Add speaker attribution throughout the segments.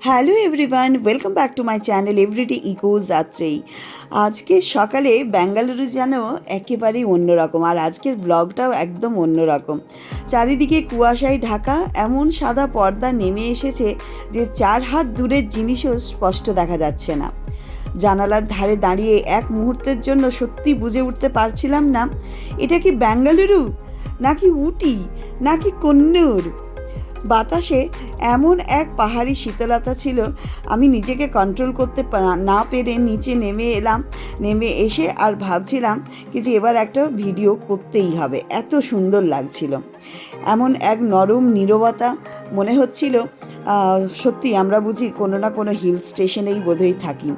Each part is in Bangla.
Speaker 1: Hello everyone, welcome back to my channel everyday eco যাত্রী। আজকে সকালে বেঙ্গালুরু যেন একেবারেই অন্যরকম, আর আজকের ব্লগটাও একদম অন্যরকম। চারিদিকে কুয়াশায় ঢাকা, এমন সাদা পর্দা নেমে এসেছে যে 4 হাত দূরের জিনিসও স্পষ্ট দেখা যাচ্ছে না। জানালার ধারে দাঁড়িয়ে এক মুহূর্তের জন্য সত্যি বুঝে উঠতে পারছিলাম না এটা কি বেঙ্গালুরু, নাকি উটি, নাকি কন্নুর। বাতাসে এমন এক পাহাড়ি শীতলতা ছিল, আমি নিজেকে কন্ট্রোল করতে না পেরে নিচে নেমে এলাম। নেমে এসে আর ভাবছিলাম কি যে এবার একটা ভিডিও করতেই হবে, এত সুন্দর লাগছিল। এমন এক নরম নীরবতা, মনে হচ্ছিল সত্যি আমরা বুঝি কোনো না কোনো হিল স্টেশনেই বোধহয় থাকি।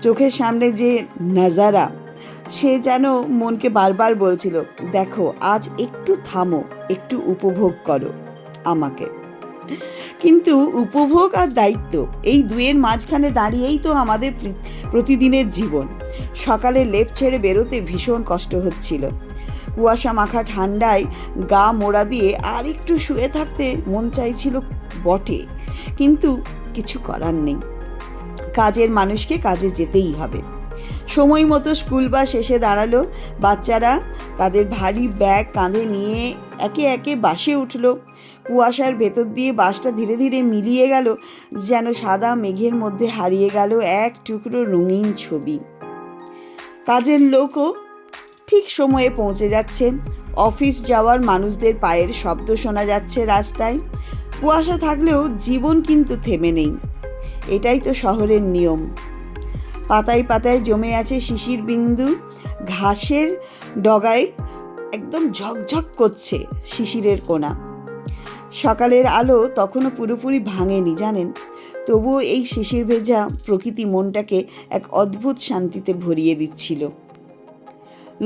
Speaker 1: চোখের সামনে যে নাজারা, সে যেন মনকে বারবার বলছিল, দেখো আজ একটু থামো, একটু উপভোগ করো আমাকে। কিন্তু উপভোগ আর দায়িত্ব, এই দুয়ের মাঝখানে দাঁড়িয়েই তো আমাদের প্রতিদিনের জীবন। সকালে লেপ ছেড়ে বেরোতে ভীষণ কষ্ট হচ্ছিল। কুয়াশা মাখা ঠান্ডায় গা মোড়া দিয়ে আর একটু শুয়ে থাকতে মন চাইছিল বটে, কিন্তু কিছু করার নেই। কাজের মানুষকে কাজে যেতেই হবে। সময় মতো স্কুল বাস এসে দাঁড়ালো। বাচ্চারা তাদের ভারী ব্যাগ কাঁধে নিয়ে একে একে বাসে উঠল। কুয়াশার ভেতর দিয়ে বাসটা ধীরে ধীরে মিলিয়ে গেল, যেন সাদা মেঘের মধ্যে হারিয়ে গেল এক টুকরো রঙিন ছবি। কাজের লোকও ঠিক সময়ে পৌঁছে যাচ্ছে। অফিস যাওয়ার মানুষদের পায়ের শব্দ শোনা যাচ্ছে রাস্তায়। কুয়াশা থাকলেও জীবন কিন্তু থেমে নেই। এটাই তো শহরের নিয়ম। পাতায় পাতায় জমে আছে শিশির বিন্দু, ঘাসের ডগায় একদম ঝকঝক করছে শিশিরের কোনা। সকালের আলো তখনও পুরোপুরি ভাঙেনি জানেন, তবুও এই শিশির ভেজা প্রকৃতি মনটাকে এক অদ্ভুত শান্তিতে ভরিয়ে দিচ্ছিল।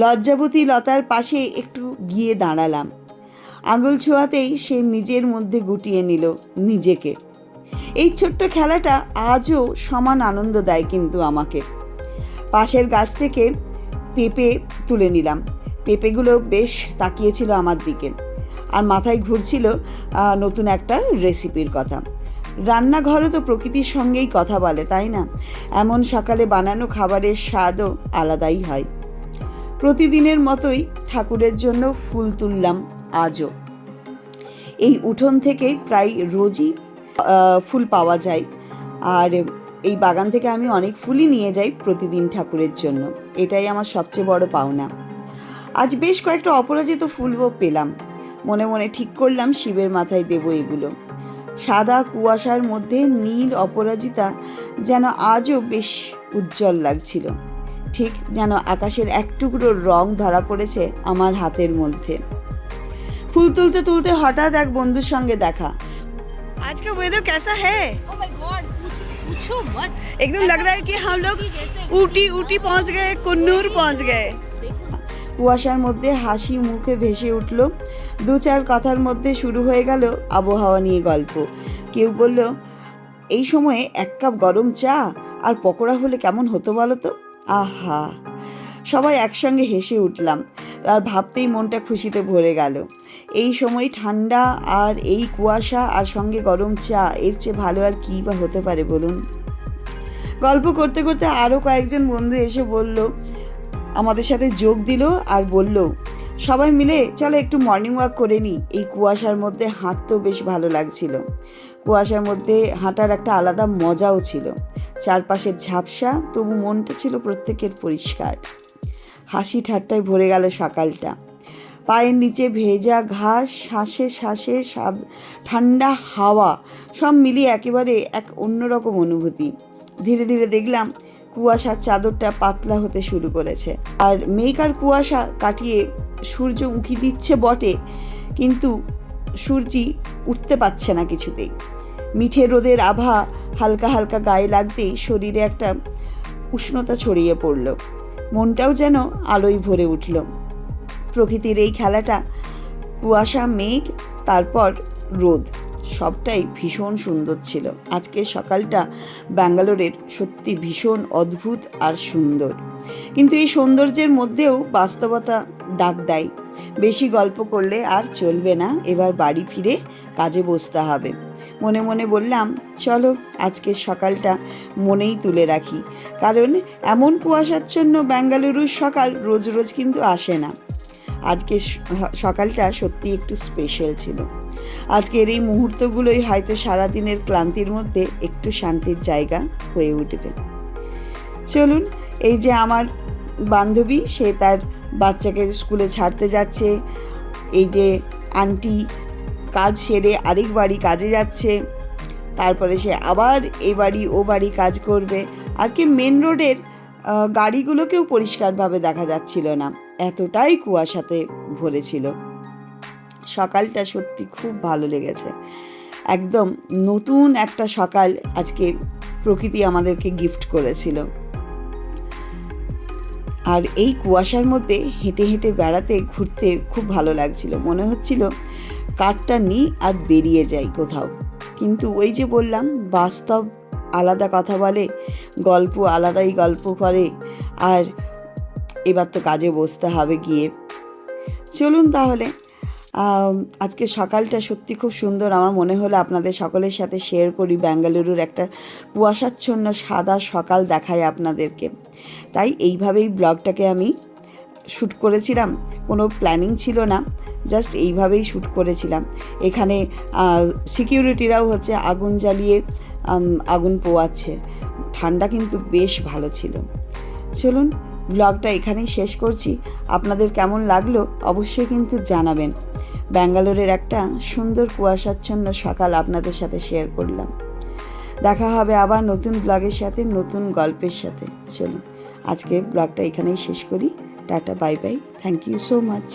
Speaker 1: লজ্জাবতী লতার পাশে একটু গিয়ে দাঁড়ালাম। আঙুল ছোঁয়াতেই সে নিজের মধ্যে গুটিয়ে নিল নিজেকে। এই ছোট্ট খেলাটা আজও সমান আনন্দ দেয় কিন্তু আমাকে। পাশের গাছ থেকে পেঁপে তুলে নিলাম। পেঁপেগুলো বেশ তাকিয়েছিল আমার দিকে, আর মাথায় ঘুরছিল নতুন একটা রেসিপির কথা। রান্নাঘরও তো প্রকৃতির সঙ্গেই কথা বলে, তাই না? এমন সকালে বানানো খাবারের স্বাদও আলাদাই হয়। প্রতিদিনের মতোই ঠাকুরের জন্য ফুল তুললাম আজও। এই উঠোন থেকে প্রায় রোজই ফুল পাওয়া যায়, আর এই বাগান থেকে আমি অনেক ফুলই নিয়ে যাই প্রতিদিন ঠাকুরের জন্য। এটাই আমার সবচেয়ে বড় পাওনা। আজ বেশ কয়েকটা অপরাজিত ফুলও পেলাম। মনে মনে ঠিক করলাম শিবের মাথায় দেব এগুলো। সাদা কুয়াশার মধ্যে নীল অপরাজিতা যেন আজও বেশ উজ্জ্বল লাগছিল, ঠিক যেন আকাশের এক টুকরো রং ধরা পড়েছে আমার হাতের মধ্যে। ফুল তুলতে তুলতে হঠাৎ এক বন্ধুর সঙ্গে দেখা। आज का वेदर कैसा है?
Speaker 2: Oh my God, पूछो मत।
Speaker 1: एकदम लग रहा है कि हम लोग ऊटी पहुंच गए, कुन्नूर पहुंच गए। কুয়াশার মধ্যে হাসি মুখে ভেসে উঠল। 2-4 কথার মধ্যে শুরু হয়ে গেল আবহাওয়া নিয়ে গল্প। কেউ বলল, এই সময়ে 1 কাপ গরম চা আর পকোড়া হলে কেমন হতো বলো তো? আহা! সবাই একসঙ্গে হেসে উঠলাম, আর ভাবতেই মনটা খুশিতে ভরে গেল। এই সময় ঠান্ডা আর এই কুয়াশা আর সঙ্গে গরম চা, এর চেয়ে ভালো আর কী বা হতে পারে বলুন? গল্প করতে করতে আরও কয়েকজন বন্ধু এসে বলল, আমাদের সাথে যোগ দিল আর বলল, সবাই মিলে চলো একটু মর্নিং ওয়াক করে নিই। এই কুয়াশার মধ্যে হাঁটতেও বেশ ভালো লাগছিল। কুয়াশার মধ্যে হাঁটার একটা আলাদা মজাও ছিল। চারপাশের ঝাপসা, তবু মনটা ছিল প্রত্যেকের পরিষ্কার। হাসি ঠাট্টায় ভরে গেল সকালটা। পায়ের নিচে ভেজা ঘাস, শ্বাসে শ্বাসে ঠান্ডা হাওয়া, সব মিলিয়ে একেবারে এক অন্যরকম অনুভূতি। ধীরে ধীরে দেখলাম কুয়াশার চাদরটা পাতলা হতে শুরু করেছে, আর মেঘ আর কুয়াশা কাটিয়ে সূর্য উঁকি দিচ্ছে বটে, কিন্তু সূর্যি উঠতে পারছে না কিছুতেই। মিঠে রোদের আভা হালকা হালকা গায়ে লাগতেই শরীরে একটা উষ্ণতা ছড়িয়ে পড়ল। মনটাও যেন আলোয় ভরে উঠল। প্রকৃতির এই খেলাটা, কুয়াশা, মেঘ, তারপর রোদ, সবটাই ভীষণ সুন্দর ছিল। আজকের সকালটা ব্যাঙ্গালোরের সত্যি ভীষণ অদ্ভুত আর সুন্দর। কিন্তু এই সৌন্দর্যের মধ্যেও বাস্তবতা ডাক দেয়। বেশি গল্প করলে আর চলবে না, এবার বাড়ি ফিরে কাজে বসতে হবে। মনে মনে বললাম চলো আজকের সকালটা মনেই তুলে রাখি, কারণ এমন কুয়াশাচ্ছন্ন বেঙ্গালুরুর সকাল রোজ রোজ কিন্তু আসে না। আজকে সকালটা সত্যি একটু স্পেশাল ছিল। আজকের এই মুহূর্তগুলোই হয়তো সারাদিনের ক্লান্তির মধ্যে একটু শান্তির জায়গা হয়ে উঠবে। চলুন, এই যে আমার বান্ধবী, সে তার বাচ্চাকে স্কুলে ছাড়তে যাচ্ছে, এই যে আন্টি কাজ সেরে আরেক বাড়ি কাজে যাচ্ছে, তারপরে সে আবার এই বাড়ি ও বাড়ি কাজ করবে। আজকে মেন রোডের গাড়িগুলোকেও পরিষ্কারভাবে দেখা যাচ্ছিল না, এতটাই কুয়াশাতে ভরেছিল। সকালটা সত্যি খুব ভালো লেগেছে, একদম নতুন একটা সকাল আজকে প্রকৃতি আমাদেরকে গিফট করেছিল। আর এই কুয়াশার মধ্যে হেঁটে হেঁটে বেড়াতে ঘুরতে খুব ভালো লাগছিল, মনে হচ্ছিল কারটা নিই আর বেরিয়ে যাই কোথাও। কিন্তু ওই যে বললাম, বাস্তব আলাদা কথা বলে, গল্প আলাদাই গল্প করে, আর এবার তো কাজে বসতে হবে গিয়ে। চলুন তাহলে, আজকে সকালটা সত্যি খুব সুন্দর। আমার মনে হলো আপনাদের সকলের সাথে শেয়ার করি, বেঙ্গালুরুর একটা কুয়াশাচ্ছন্ন সাদা সকাল দেখায় আপনাদেরকে। তাই এইভাবেই ব্লগটাকে আমি শ্যুট করেছিলাম, কোনো প্ল্যানিং ছিল না, জাস্ট এইভাবেই শ্যুট করেছিলাম। এখানে সিকিউরিটিরাও হচ্ছে আগুন জ্বালিয়ে আগুন পোয়াচ্ছে। ঠান্ডা কিন্তু বেশ ভালো ছিল। চলুন, ব্লগটা এখানেই শেষ করছি। আপনাদের কেমন লাগলো অবশ্যই কিন্তু জানাবেন। ব্যাঙ্গালোরের একটা সুন্দর কুয়াশাচ্ছন্ন সকাল আপনাদের সাথে শেয়ার করলাম। দেখা হবে আবার নতুন ব্লগের সাথে, নতুন গল্পের সাথে। চলুন আজকে ব্লগটা এখানেই শেষ করি। Tata, bye bye, thank you so much.